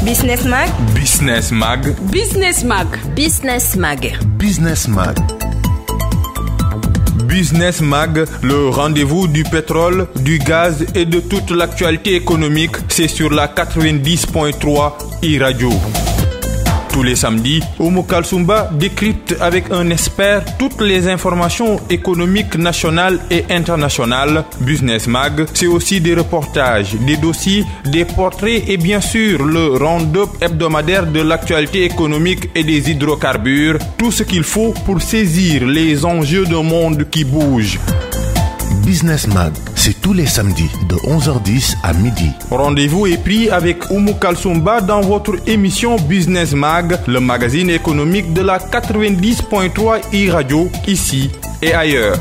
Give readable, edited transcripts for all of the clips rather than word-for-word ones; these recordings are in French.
Business Mag. Business Mag. Business Mag. Business Mag. Business Mag. Business Mag, le rendez-vous du pétrole, du gaz et de toute l'actualité économique, c'est sur la 90.3 iRadio. Tous les samedis, Oumou Kalsoumba décrypte avec un expert toutes les informations économiques nationales et internationales. Business Mag, c'est aussi des reportages, des dossiers, des portraits et bien sûr le round-up hebdomadaire de l'actualité économique et des hydrocarbures. Tout ce qu'il faut pour saisir les enjeux d'un monde qui bouge. Business Mag, c'est tous les samedis de 11h10 à midi. Rendez-vous est pris avec Oumou Kalsoumba dans votre émission Business Mag, le magazine économique de la 90.3 iRadio, ici et ailleurs.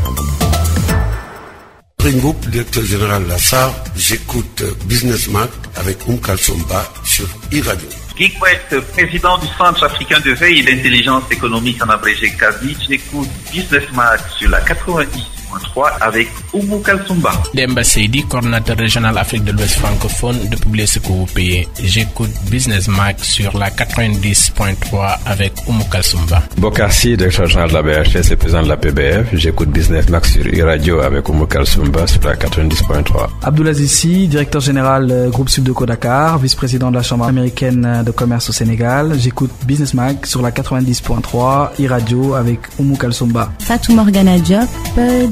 Ringoup, directeur général Lassar, j'écoute Business Mag avec Oumou Kalsoumba sur iRadio. Guy Kouet, président du Centre africain de veille et d'intelligence économique en abrégé CAVI, j'écoute Business Mag sur la 90.3 avec Oumou Kalsoumba. Demba Seydi, coordinateur régional Afrique de l'Ouest francophone de Publier ce que vous payez. J'écoute Business Mag sur la 90.3 avec Oumou Kalsoumba. Bokassi, directeur général de la BHS et président de la PBF. J'écoute Business Mag sur iRadio avec Oumou Kalsoumba sur la 90.3. Abdoulaziz Sy, directeur général groupe Subdeco Dakar, vice-président de la Chambre américaine de commerce au Sénégal. J'écoute Business Mag sur la 90.3 iRadio avec Oumou Kalsoumba. Fatou Morgana Diop,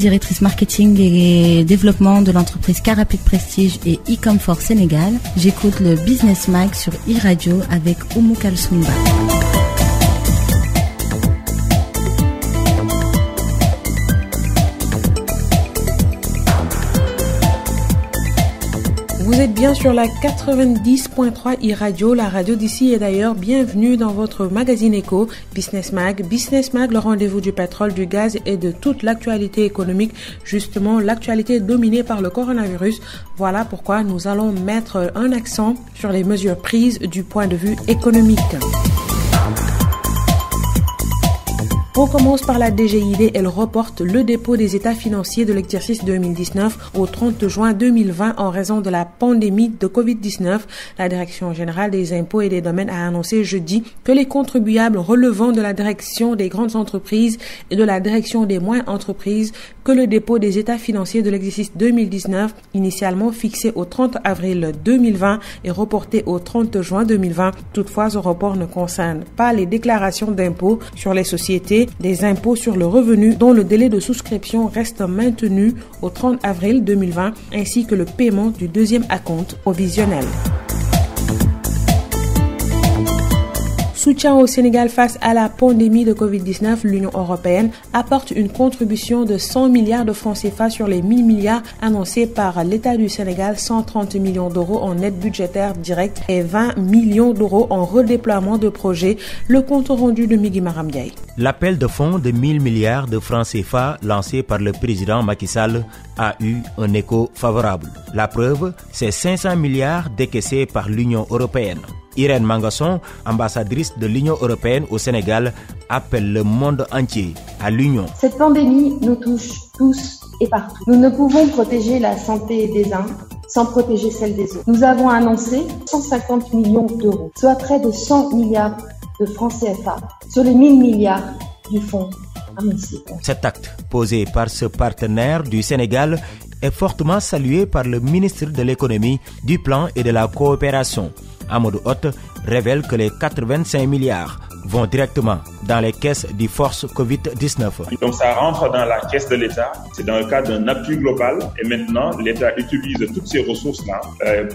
directrice marketing et développement de l'entreprise Carapid Prestige et e-Comfort Sénégal. J'écoute le Business Mag sur iRadio avec Oumou Kalsoumba. Vous êtes bien sur la 90.3 iRadio, la radio d'ici et d'ailleurs. Bienvenue dans votre magazine éco, Business Mag. Business Mag, le rendez-vous du pétrole, du gaz et de toute l'actualité économique. Justement, l'actualité dominée par le coronavirus. Voilà pourquoi nous allons mettre un accent sur les mesures prises du point de vue économique. On commence par la DGID, elle reporte le dépôt des états financiers de l'exercice 2019 au 30 juin 2020 en raison de la pandémie de Covid-19. La Direction générale des impôts et des domaines a annoncé jeudi que les contribuables relevant de la direction des grandes entreprises et de la direction des moyennes entreprises que le dépôt des états financiers de l'exercice 2019, initialement fixé au 30 avril 2020 et reporté au 30 juin 2020. Toutefois, ce report ne concerne pas les déclarations d'impôts sur les sociétés, des impôts sur le revenu dont le délai de souscription reste maintenu au 30 avril 2020 ainsi que le paiement du deuxième acompte provisionnel. Soutien au Sénégal face à la pandémie de Covid-19, l'Union européenne apporte une contribution de 100 milliards de francs CFA sur les 1000 milliards annoncés par l'État du Sénégal, 130 millions d'euros en aide budgétaire directe et 20 millions d'euros en redéploiement de projets. Le compte rendu de Migui Maram Ndiaye. L'appel de fonds de 1000 milliards de francs CFA lancé par le président Macky Sall a eu un écho favorable. La preuve, c'est 500 milliards décaissés par l'Union européenne. Irène Mangasson, ambassadrice de l'Union européenne au Sénégal, appelle le monde entier à l'union. Cette pandémie nous touche tous et partout. Nous ne pouvons protéger la santé des uns sans protéger celle des autres. Nous avons annoncé 150 millions d'euros, soit près de 100 milliards de francs CFA sur les 1000 milliards du fonds annoncé. Cet acte posé par ce partenaire du Sénégal est fortement salué par le ministre de l'économie, du plan et de la coopération. Amadou Hott révèle que les 85 milliards vont directement dans les caisses du Force Covid-19. Donc ça rentre dans la caisse de l'État, c'est dans le cadre d'un appui global et maintenant l'État utilise toutes ces ressources-là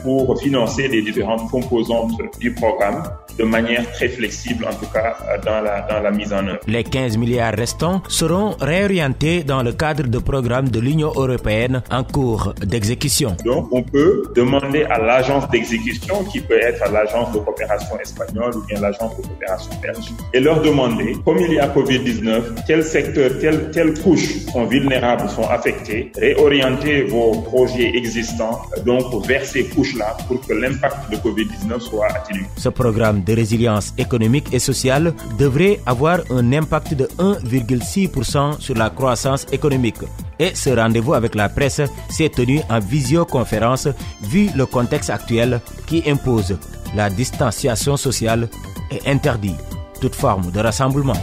pour financer les différentes composantes du programme de manière très flexible, en tout cas dans la mise en œuvre. Les 15 milliards restants seront réorientés dans le cadre de programmes de l'Union européenne en cours d'exécution. Donc on peut demander à l'agence d'exécution, qui peut être l'agence de coopération espagnole ou bien l'agence de coopération belge, et leur demander, comme il y a Covid-19, quel secteur, quelles couches sont vulnérables, sont affectées, réorienter vos projets existants donc vers ces couches-là pour que l'impact de Covid-19 soit atténué. Ce programme de résilience économique et sociale devrait avoir un impact de 1,6% sur la croissance économique. Et ce rendez-vous avec la presse s'est tenu en visioconférence vu le contexte actuel qui impose la distanciation sociale est interdite, toute forme de rassemblement.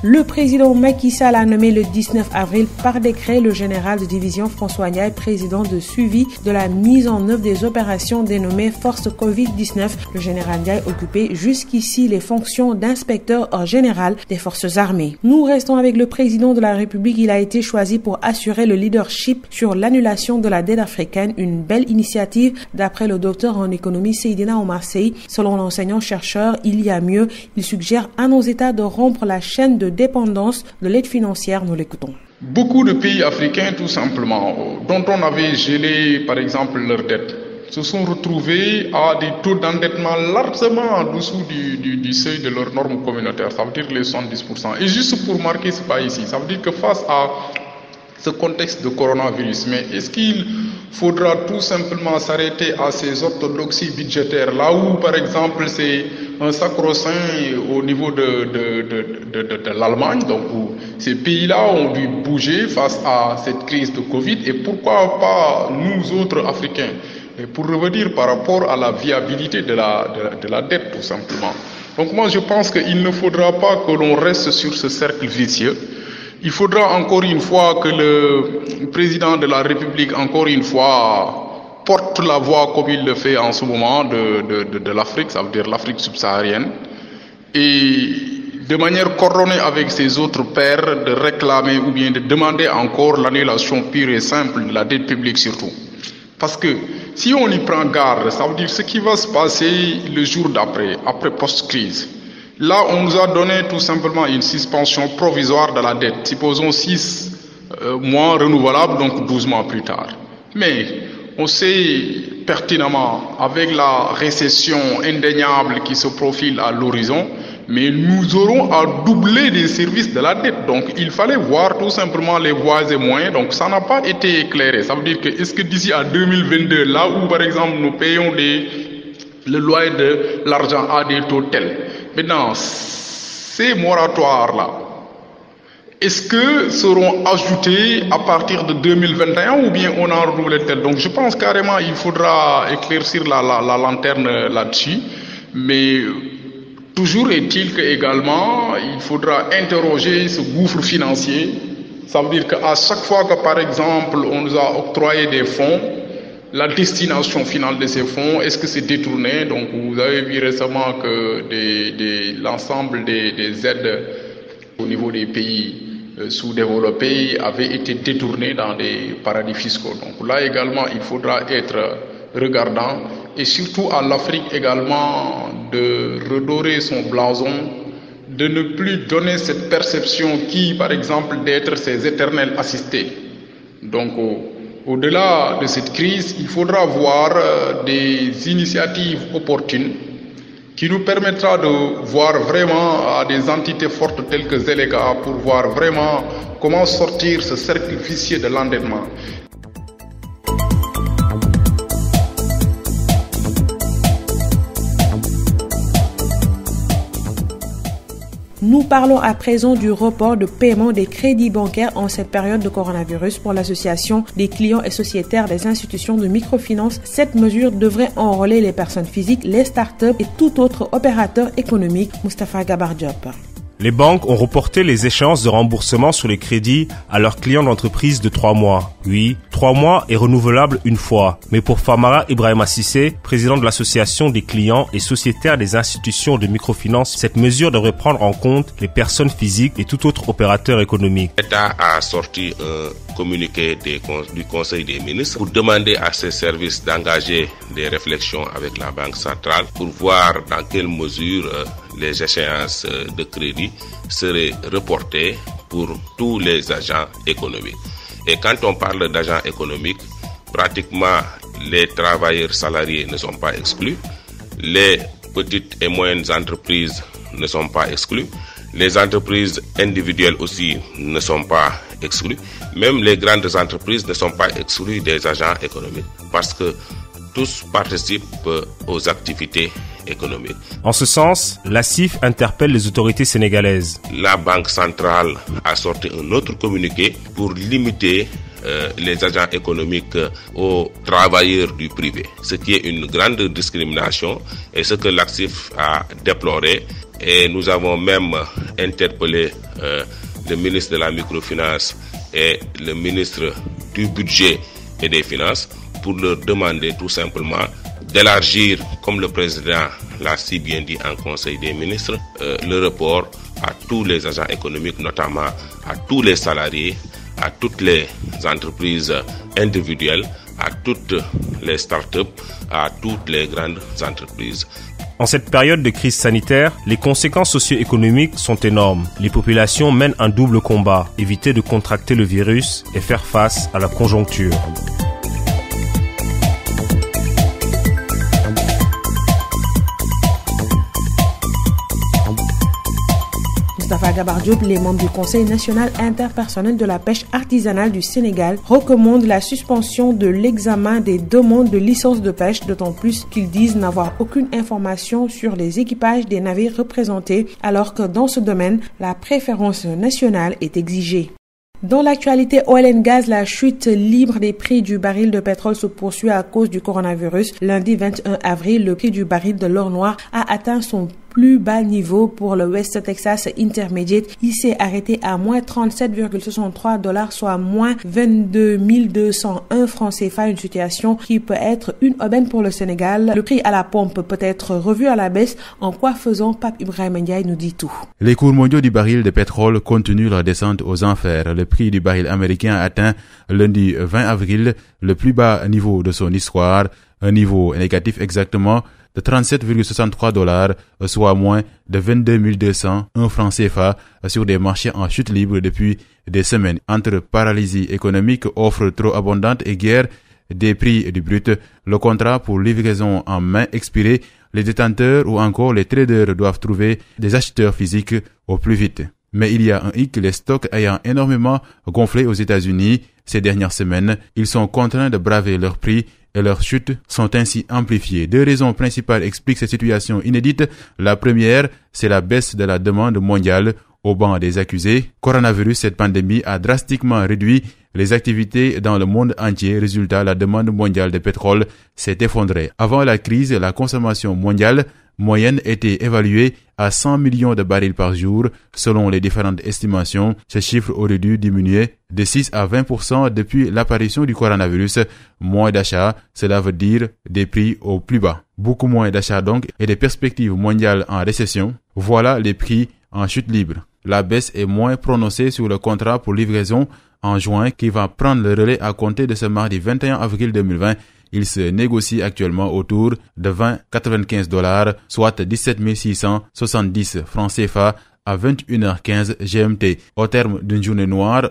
Le président Macky Sall a nommé le 19 avril par décret le général de division François Ndiaye, président de suivi de la mise en œuvre des opérations dénommées Force Covid-19. Le général Ndiaye occupait jusqu'ici les fonctions d'inspecteur général des forces armées. Nous restons avec le président de la République. Il a été choisi pour assurer le leadership sur l'annulation de la dette africaine. Une belle initiative d'après le docteur en économie Seydina Omar Sey. Selon l'enseignant-chercheur, il y a mieux. Il suggère à nos États de rompre la chaîne de dépendance de l'aide financière. Nous l'écoutons. Beaucoup de pays africains, tout simplement, dont on avait gelé, par exemple, leurs dettes, se sont retrouvés à des taux d'endettement largement en dessous du seuil de leurs normes communautaires, ça veut dire les 70%. Et juste pour marquer ce pas ici, ça veut dire que face à ce contexte de coronavirus, mais est-ce qu'il faudra tout simplement s'arrêter à ces orthodoxies budgétaires, là où, par exemple, c'est un sacro-saint au niveau de l'Allemagne, donc où ces pays-là ont dû bouger face à cette crise de Covid, et pourquoi pas nous autres Africains, et pour revenir par rapport à la viabilité de la dette, tout simplement. Donc moi, je pense qu'il ne faudra pas que l'on reste sur ce cercle vicieux. Il faudra encore une fois que le président de la République, encore une fois, porte la voix comme il le fait en ce moment de l'Afrique, ça veut dire l'Afrique subsaharienne, et de manière coordonnée avec ses autres pairs, de réclamer ou bien de demander encore l'annulation pure et simple de la dette publique surtout. Parce que si on y prend garde, ça veut dire ce qui va se passer le jour d'après, après post-crise. Là, on nous a donné tout simplement une suspension provisoire de la dette. Supposons 6 mois renouvelables, donc 12 mois plus tard. Mais on sait pertinemment, avec la récession indéniable qui se profile à l'horizon, mais nous aurons à doubler les services de la dette. Donc il fallait voir tout simplement les voies et moyens. Donc ça n'a pas été éclairé. Ça veut dire que est-ce que d'ici à 2022, là où par exemple nous payons le loyer de l'argent à des taux tels, maintenant, ces moratoires-là, est-ce que seront ajoutés à partir de 2021 ou bien on en renouvelé tel? Donc je pense carrément il faudra éclaircir la lanterne là-dessus, mais toujours est-il que également il faudra interroger ce gouffre financier. Ça veut dire qu'à chaque fois que par exemple on nous a octroyé des fonds, la destination finale de ces fonds, est-ce que c'est détourné? Donc vous avez vu récemment que l'ensemble des aides au niveau des pays sous-développés avaient été détournés dans des paradis fiscaux. Donc là également, il faudra être regardant et surtout à l'Afrique également de redorer son blason, de ne plus donner cette perception qui, par exemple, d'être ses éternels assistés. Donc au-delà de cette crise, il faudra voir des initiatives opportunes qui nous permettra de voir vraiment à des entités fortes telles que Zelega pour voir vraiment comment sortir ce cercle vicieux de l'endettement. Nous parlons à présent du report de paiement des crédits bancaires en cette période de coronavirus pour l'association des clients et sociétaires des institutions de microfinance. Cette mesure devrait enrôler les personnes physiques, les startups et tout autre opérateur économique. Moustapha Gabar Diop. Les banques ont reporté les échéances de remboursement sur les crédits à leurs clients d'entreprise de 3 mois. Oui, 3 mois est renouvelable une fois. Mais pour Famara Ibrahima Sissé, président de l'association des clients et sociétaires des institutions de microfinance, cette mesure devrait prendre en compte les personnes physiques et tout autre opérateur économique. L'État a sorti un communiqué du Conseil des ministres pour demander à ses services d'engager des réflexions avec la Banque centrale pour voir dans quelle mesure les échéances de crédit seraient reportées pour tous les agents économiques. Et quand on parle d'agents économiques, pratiquement les travailleurs salariés ne sont pas exclus, les petites et moyennes entreprises ne sont pas exclues, les entreprises individuelles aussi ne sont pas exclues, même les grandes entreprises ne sont pas exclues des agents économiques parce que tous participent aux activités économique. En ce sens, la CIF interpelle les autorités sénégalaises. La Banque centrale a sorti un autre communiqué pour limiter les agents économiques aux travailleurs du privé, ce qui est une grande discrimination et ce que l'ACIF a déploré. Et nous avons même interpellé le ministre de la microfinance et le ministre du budget et des finances pour leur demander tout simplement d'élargir, comme le président l'a si bien dit en Conseil des ministres, le report à tous les agents économiques, notamment à tous les salariés, à toutes les entreprises individuelles, à toutes les start-up, à toutes les grandes entreprises. En cette période de crise sanitaire, les conséquences socio-économiques sont énormes. Les populations mènent un double combat, éviter de contracter le virus et faire face à la conjoncture. Moustapha Gabar Diop, les membres du Conseil national interpersonnel de la pêche artisanale du Sénégal recommandent la suspension de l'examen des demandes de licence de pêche, d'autant plus qu'ils disent n'avoir aucune information sur les équipages des navires représentés, alors que dans ce domaine, la préférence nationale est exigée. Dans l'actualité oil and gas, la chute libre des prix du baril de pétrole se poursuit à cause du coronavirus. Lundi 21 avril, le prix du baril de l'or noir a atteint son plus bas niveau pour le West Texas Intermediate. Il s'est arrêté à moins 37,63 $, soit moins 22 201 francs CFA, une situation qui peut être une aubaine pour le Sénégal. Le prix à la pompe peut être revu à la baisse. En quoi faisant, Pape Ibrahim Ndiaye nous dit tout. Les cours mondiaux du baril de pétrole continuent leur descente aux enfers. Le prix du baril américain a atteint lundi 20 avril le plus bas niveau de son histoire, un niveau négatif exactement de 37,63 $, soit moins de 22 201 francs CFA sur des marchés en chute libre depuis des semaines. Entre paralysie économique, offre trop abondante et guerre des prix du brut, le contrat pour livraison en main expiré, les détenteurs ou encore les traders doivent trouver des acheteurs physiques au plus vite. Mais il y a un hic, les stocks ayant énormément gonflé aux États-Unis ces dernières semaines, ils sont contraints de braver leurs prix et leurs chutes sont ainsi amplifiées. Deux raisons principales expliquent cette situation inédite. La première, c'est la baisse de la demande mondiale au banc des accusés. Coronavirus, cette pandémie a drastiquement réduit les activités dans le monde entier. Résultat, la demande mondiale de pétrole s'est effondrée. Avant la crise, la consommation mondiale moyenne était évaluée à 100 millions de barils par jour. Selon les différentes estimations, ce chiffre aurait dû diminuer de 6 à 20% depuis l'apparition du coronavirus. Moins d'achats, cela veut dire des prix au plus bas. Beaucoup moins d'achats donc et des perspectives mondiales en récession. Voilà les prix en chute libre. La baisse est moins prononcée sur le contrat pour livraison en juin qui va prendre le relais à compter de ce mardi 21 avril 2020. Il se négocie actuellement autour de 20,95 $, soit 17 670 francs CFA à 21h15 GMT. Au terme d'une journée noire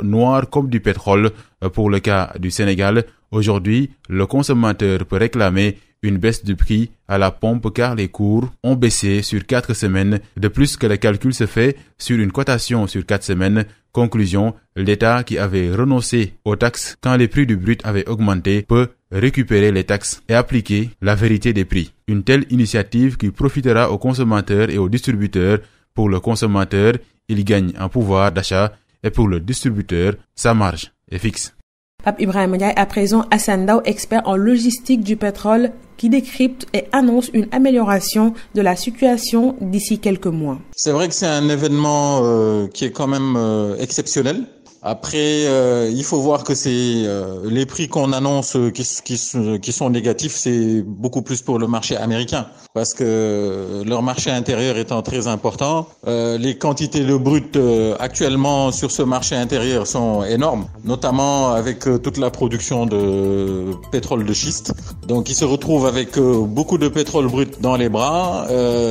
comme du pétrole pour le cas du Sénégal, aujourd'hui, le consommateur peut réclamer une baisse du prix à la pompe car les cours ont baissé sur 4 semaines. De plus que le calcul se fait sur une cotation sur 4 semaines. Conclusion, l'État qui avait renoncé aux taxes quand les prix du brut avaient augmenté peut récupérer les taxes et appliquer la vérité des prix. Une telle initiative qui profitera aux consommateurs et aux distributeurs. Pour le consommateur, il gagne en pouvoir d'achat et pour le distributeur, sa marge est fixe. Pape Ibrahim Ndiaye, à présent, Hassan Dao, expert en logistique du pétrole, qui décrypte et annonce une amélioration de la situation d'ici quelques mois. C'est vrai que c'est un événement qui est quand même exceptionnel. Après, il faut voir que c'est les prix qu'on annonce qui sont négatifs, c'est beaucoup plus pour le marché américain parce que leur marché intérieur étant très important, les quantités de brut actuellement sur ce marché intérieur sont énormes, notamment avec toute la production de pétrole de schiste. Donc, ils se retrouvent avec beaucoup de pétrole brut dans les bras,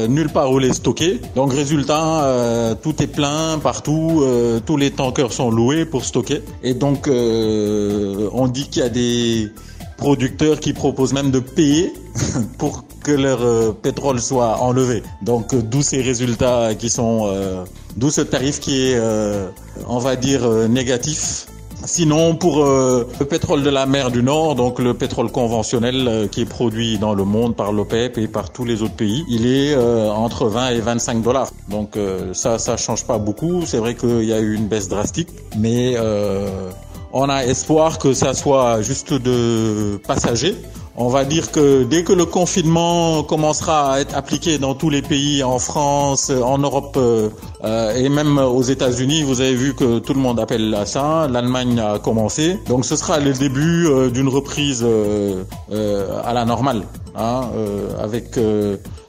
nulle part où les stocker. Donc, résultat, tout est plein partout, tous les tankers sont loués pour stocker et donc on dit qu'il y a des producteurs qui proposent même de payer pour que leur pétrole soit enlevé. Donc d'où ces résultats qui sont d'où ce tarif qui est on va dire négatif Sinon, pour le pétrole de la mer du Nord, donc le pétrole conventionnel qui est produit dans le monde par l'OPEP et par tous les autres pays, il est entre 20 et 25 $. Donc ça change pas beaucoup. C'est vrai qu'il y a eu une baisse drastique, mais on a espoir que ça soit juste de passager. On va dire que dès que le confinement commencera à être appliqué dans tous les pays, en France, en Europe et même aux États-Unis, vous avez vu que tout le monde appelle à ça. L'Allemagne a commencé, donc ce sera le début d'une reprise à la normale, avec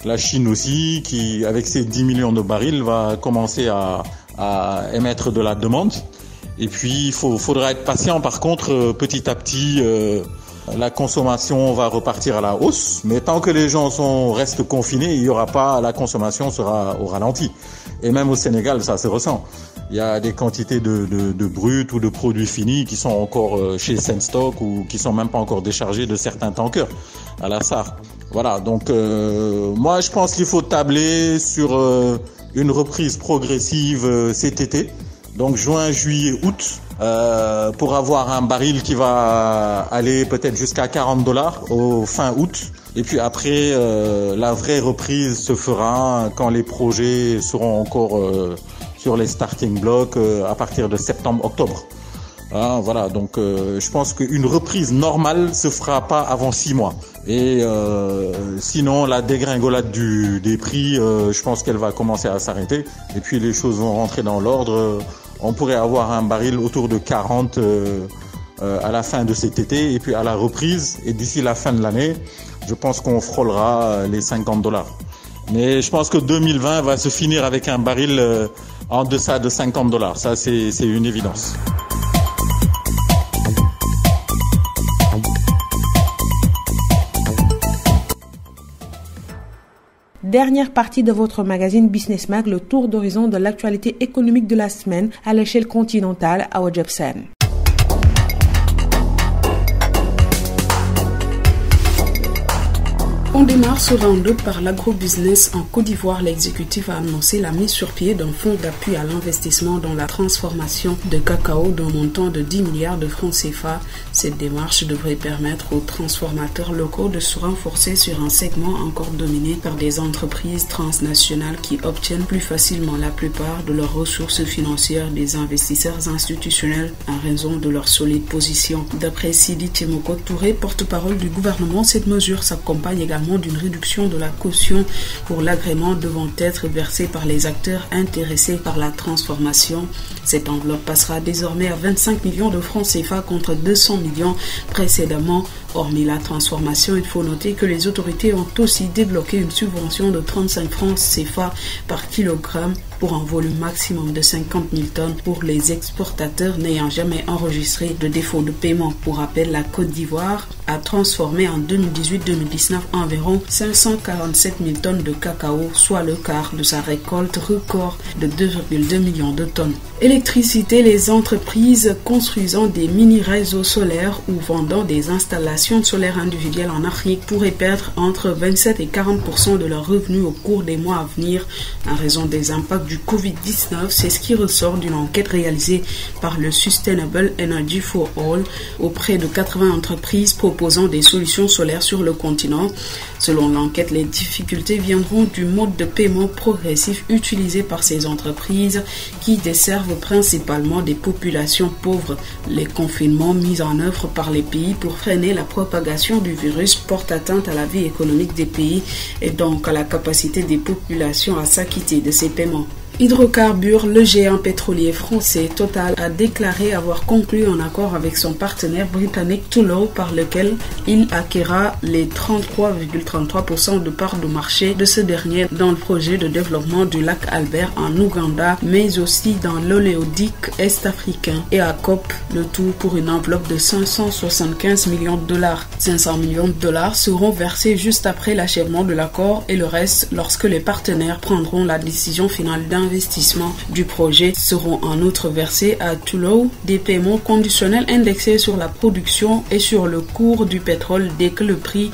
la Chine aussi, qui avec ses 10 millions de barils va commencer à émettre de la demande. Et puis il faudra être patient. Par contre, petit à petit. La consommation va repartir à la hausse, mais tant que les gens restent confinés, il y aura pas, la consommation sera au ralenti. Et même au Sénégal, ça se ressent. Il y a des quantités de brut ou de produits finis qui sont encore chez Senstock ou qui sont même pas encore déchargés de certains tankers à la SAR. Voilà, donc moi je pense qu'il faut tabler sur une reprise progressive cet été. Donc juin, juillet, août, pour avoir un baril qui va aller peut-être jusqu'à $40 au fin août. Et puis après, la vraie reprise se fera quand les projets seront encore sur les starting blocks à partir de septembre-octobre. Voilà, donc je pense qu'une reprise normale se fera pas avant 6 mois. Et sinon, la dégringolade des prix, je pense qu'elle va commencer à s'arrêter. Et puis les choses vont rentrer dans l'ordre. On pourrait avoir un baril autour de 40 à la fin de cet été. Et puis à la reprise, et d'ici la fin de l'année, je pense qu'on frôlera les $50. Mais je pense que 2020 va se finir avec un baril en deçà de $50. Ça, c'est une évidence. Dernière partie de votre magazine Business Mag, le tour d'horizon de l'actualité économique de la semaine à l'échelle continentale à Wajabsen. On démarre ce round-up par l'agrobusiness en Côte d'Ivoire. L'exécutif a annoncé la mise sur pied d'un fonds d'appui à l'investissement dans la transformation de cacao d'un montant de 10 milliards de francs CFA. Cette démarche devrait permettre aux transformateurs locaux de se renforcer sur un segment encore dominé par des entreprises transnationales qui obtiennent plus facilement la plupart de leurs ressources financières des investisseurs institutionnels en raison de leur solide position. D'après Sidi Timoko Touré, porte-parole du gouvernement, cette mesure s'accompagne également d'une réduction de la caution pour l'agrément devant être versée par les acteurs intéressés par la transformation. Cette enveloppe passera désormais à 25 millions de francs CFA contre 200 millions précédemment. Hormis la transformation, il faut noter que les autorités ont aussi débloqué une subvention de 35 francs CFA par kilogramme pour un volume maximum de 50 000 tonnes pour les exportateurs n'ayant jamais enregistré de défaut de paiement. Pour rappel, la Côte d'Ivoire a transformé en 2018-2019 environ 547 000 tonnes de cacao, soit le quart de sa récolte record de 2,2 millions de tonnes. Électricité, les entreprises construisant des mini-réseaux solaires ou vendant des installations solaires individuelles en Afrique pourraient perdre entre 27 et 40% de leurs revenus au cours des mois à venir en raison des impacts du Covid-19. C'est ce qui ressort d'une enquête réalisée par le Sustainable Energy for All auprès de 80 entreprises proposant des solutions solaires sur le continent. Selon l'enquête, les difficultés viendront du mode de paiement progressif utilisé par ces entreprises qui desservent principalement des populations pauvres. Les confinements mis en œuvre par les pays pour freiner la propagation du virus portent atteinte à la vie économique des pays et donc à la capacité des populations à s'acquitter de ces paiements. Hydrocarbures, le géant pétrolier français Total a déclaré avoir conclu un accord avec son partenaire britannique Tullow par lequel il acquérera les 33,33% de parts de marché de ce dernier dans le projet de développement du lac Albert en Ouganda, mais aussi dans l'oléoduc est-africain et à COP, le tout pour une enveloppe de 575 millions de dollars. 500 millions de dollars seront versés juste après l'achèvement de l'accord et le reste lorsque les partenaires prendront la décision finale d'investissement du projet. Seront en outre versés à Tullow des paiements conditionnels indexés sur la production et sur le cours du pétrole dès que le prix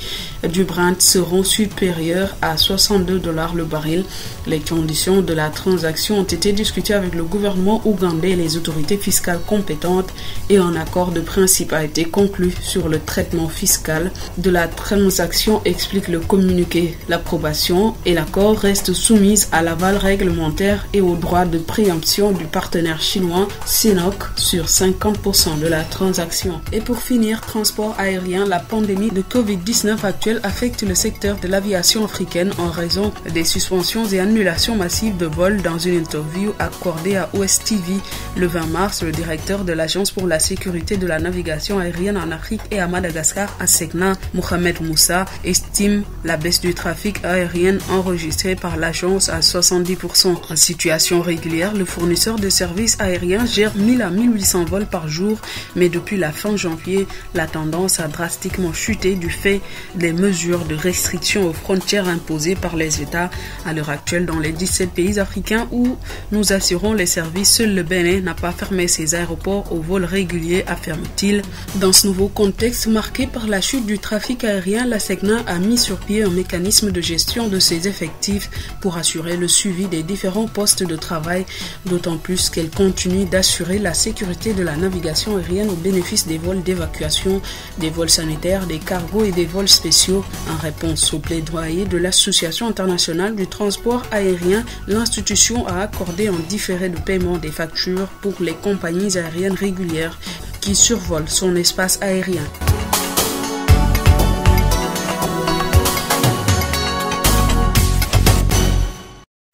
du Brent seront supérieures à 62 $ le baril. Les conditions de la transaction ont été discutées avec le gouvernement ougandais et les autorités fiscales compétentes et un accord de principe a été conclu sur le traitement fiscal de la transaction, explique le communiqué. L'approbation et l'accord restent soumises à l'aval réglementaire et au droit de préemption du partenaire chinois Sinopec sur 50% de la transaction. Et pour finir, transport aérien, la pandémie de Covid-19 actuelle affecte le secteur de l'aviation africaine en raison des suspensions et annulations massives de vols. Dans une interview accordée à OSTV le 20 mars, le directeur de l'Agence pour la sécurité de la navigation aérienne en Afrique et à Madagascar, ASECNA, Mohamed Moussa, estime la baisse du trafic aérien enregistrée par l'agence à 70%. En situation régulière, le fournisseur de services aériens gère 1000 à 1800 vols par jour, mais depuis la fin janvier, la tendance a drastiquement chuté du fait des mesures de restriction aux frontières imposées par les États. À l'heure actuelle, dans les 17 pays africains où nous assurons les services, seul le Bénin n'a pas fermé ses aéroports aux vols réguliers, affirme-t-il. Dans ce nouveau contexte marqué par la chute du trafic aérien, la SECNA a mis sur pied un mécanisme de gestion de ses effectifs pour assurer le suivi des différents postes de travail, d'autant plus qu'elle continue d'assurer la sécurité de la navigation aérienne au bénéfice des vols d'évacuation, des vols sanitaires, des cargos et des vols spéciaux. En réponse au plaidoyer de l'Association internationale du transport aérien, l'institution a accordé un différé de paiement des factures pour les compagnies aériennes régulières qui survolent son espace aérien.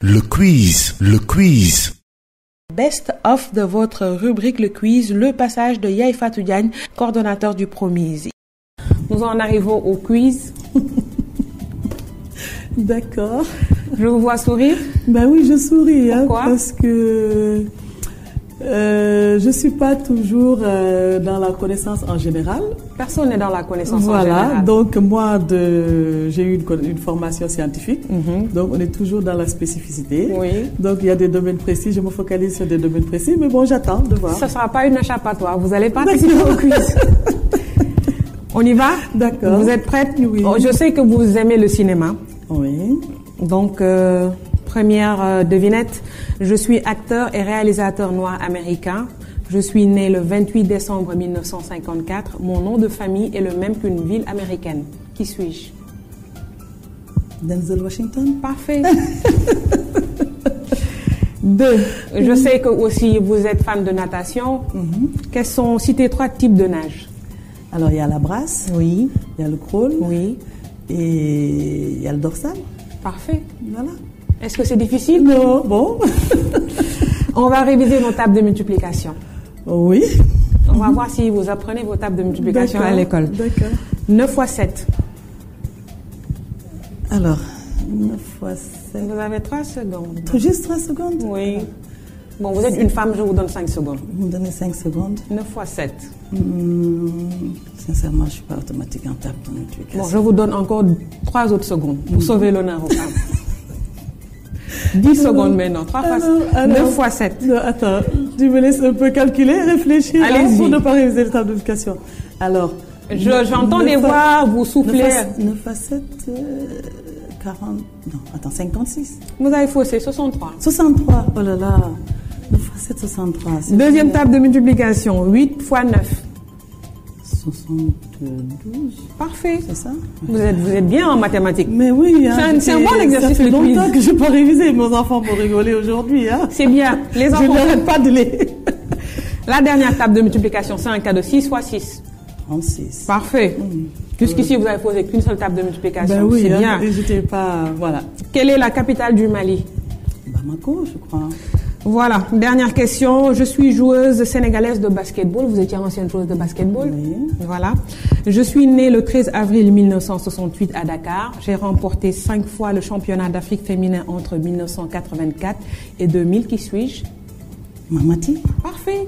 Le quiz. Best of de votre rubrique Le Quiz, le passage de Yaye Fatou Diagne, coordonnateur du Promise. Nous en arrivons au quiz. D'accord. Je vous vois sourire. Ben oui, je souris. Pourquoi? Parce que je suis pas toujours dans la connaissance en général. Personne n'est dans la connaissance en général. général. Donc moi, j'ai eu une formation scientifique. Donc on est toujours dans la spécificité. Oui. Donc il y a des domaines précis. Je me focalise sur des domaines précis. Mais bon, j'attends de voir. Ça ne sera pas une échappatoire. Vous allez participer au quiz. On y va? D'accord. Vous êtes prête? Oui. Oh, je sais que vous aimez le cinéma. Oui. Donc, première devinette. Je suis acteur et réalisateur noir américain. Je suis né le 28 décembre 1954. Mon nom de famille est le même qu'une ville américaine. Qui suis-je? Denzel Washington. Parfait. 2. Je sais que aussi vous êtes fan de natation. Quels sont, citez 3 types de nage? Alors, il y a la brasse. Oui. Il y a le crawl. Oui. Et il y a le dorsal. Parfait. Voilà. Est-ce que c'est difficile? Non, bon. On va réviser nos tables de multiplication. Oui. On va voir si vous apprenez vos tables de multiplication à l'école. D'accord. 9 x 7. Alors, 9 x 7. Vous avez 3 secondes. Juste 3 secondes? Oui. Bon, vous êtes une femme, je vous donne 5 secondes. Vous me donnez 5 secondes? 9 x 7. Sincèrement, je ne suis pas automatique en table de multiplication. Bon, je vous donne encore 3 autres secondes pour sauver l'honneur aux femmes. 10 secondes maintenant. 9 x 7. Non, attends, tu me laisses un peu calculer, réfléchir pour ne pas réviser le table de multiplication. Alors, j'entends des voix, vous soufflez. 9 x 7, 40. Non, attends, 56. Vous avez faussé, 63. 63, oh là là. 9 x 7, 63. Deuxième table de multiplication, 8 x 9. 72. Parfait. C'est ça? Vous êtes bien en mathématiques. Mais oui. C'est un bon exercice. Ça fait longtemps que je n'ai pas révisé. Mes enfants vont rigoler aujourd'hui. C'est bien. Les enfants. Je n'arrête pas de les... La dernière table de multiplication, c'est un cas de 6 x 6. 36. Parfait. Jusqu'ici, vous avez posé qu'une seule table de multiplication. Ben oui, c'est bien. Et j'étais pas... Voilà. Quelle est la capitale du Mali? Bamako, je crois. Voilà, dernière question. Je suis joueuse sénégalaise de basketball. Vous étiez ancienne joueuse de basketball. Oui. Voilà. Je suis née le 13 avril 1968 à Dakar. J'ai remporté 5 fois le championnat d'Afrique féminin entre 1984 et 2000. Qui suis-je? Mamati. Parfait.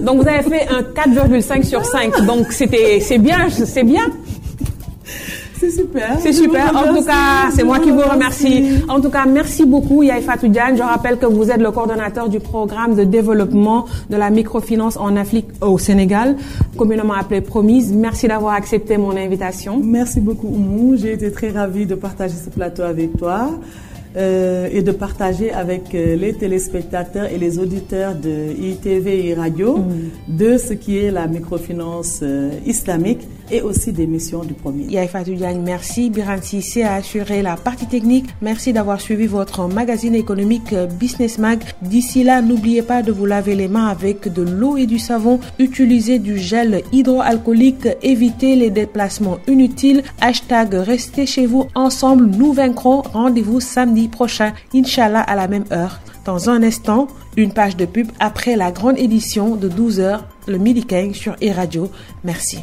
Donc vous avez fait un 4,5 sur 5. Donc c'est bien. C'est super. C'est super. En tout cas, c'est moi qui vous remercie. En tout cas, merci beaucoup, Yaye Fatou Diagne. Je rappelle que vous êtes le coordonnateur du programme de développement de la microfinance en Afrique au Sénégal, communément appelé Promise. Merci d'avoir accepté mon invitation. Merci beaucoup, Oumou. J'ai été très ravie de partager ce plateau avec toi. Et de partager avec les téléspectateurs et les auditeurs de ITV et Radio de ce qui est la microfinance islamique et aussi des missions du premier. Yaye Fatou Diagne, merci. Biran Cissé a assuré la partie technique. Merci d'avoir suivi votre magazine économique Business Mag. D'ici là, n'oubliez pas de vous laver les mains avec de l'eau et du savon. Utilisez du gel hydroalcoolique. Évitez les déplacements inutiles. # restez chez vous. Ensemble, nous vaincrons. Rendez-vous samedi prochain, Inch'Allah, à la même heure. Dans un instant, une page de pub après la grande édition de 12h, le Midi 15 sur e-Radio. Merci.